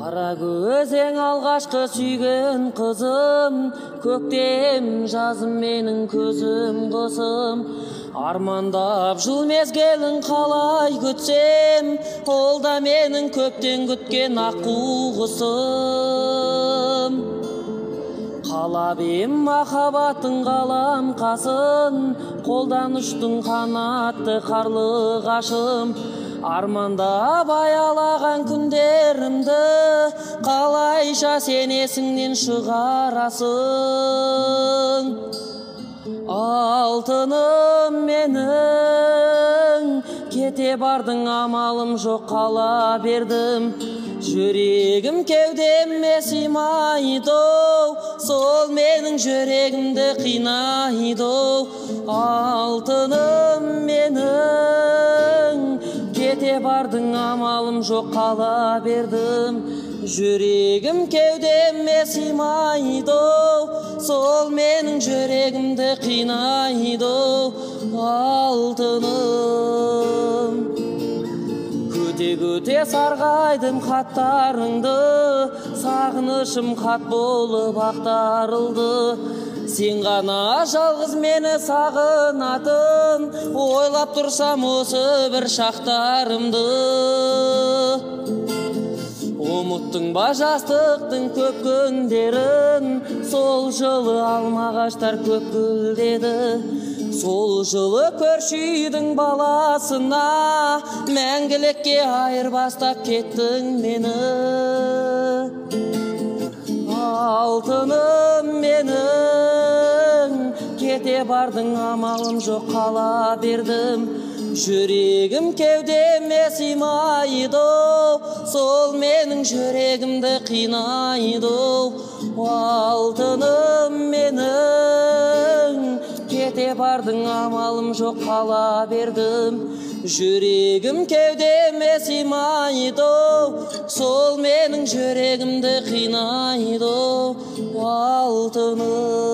Қара көзең алғашқы сүйген қызым, көктем жазым менің көзім қысым. Армандап жыл мезгілін қалай күтсем, ол да менің көптен күткен аққу құсым. Қалап ем махаббаттың қалам қасын, қолдан ұштың қанатты қарлығашым. Армандап аялаған күндерімді қалайша сен есіңнен шығарасың. Алтыным менің, кете бардың амалым жоқ, қала бердім. Жүрегім кеудеме сыймайды, сол менің жүрегімді қинайды. Алтыным менің, кете бардың амалым жоқ, қала бердім. Жүрегім кеудеме сыймайды, сол менің жүрегімді қинайды. Алтыным, көте-көте сарғайдым хаттарыңды, сағынышым хат болып ақтарылды. Сен ғана жалғыз мені сағынатын, ойлап тұрсам осы бір шақтарымды. Ұмыттың ба жастықтың көп күндерін, сол жылы алма ағаштар көп гүлдеді. Сол жылы көрші үйдің баласына мәңгілікке айырбастап кеттің мені. Алтыным менің, кете бардың амалым жоқ, қала бердім. Жүрегім кеудеме сыймайды, сол менің жүрегімді қинайды. Алтыным менің, кете бардың амалым жоқ, қала бердім. Жүрегім кеудеме сыймайды, сол менің жүрегімді қинайды. Алтыным.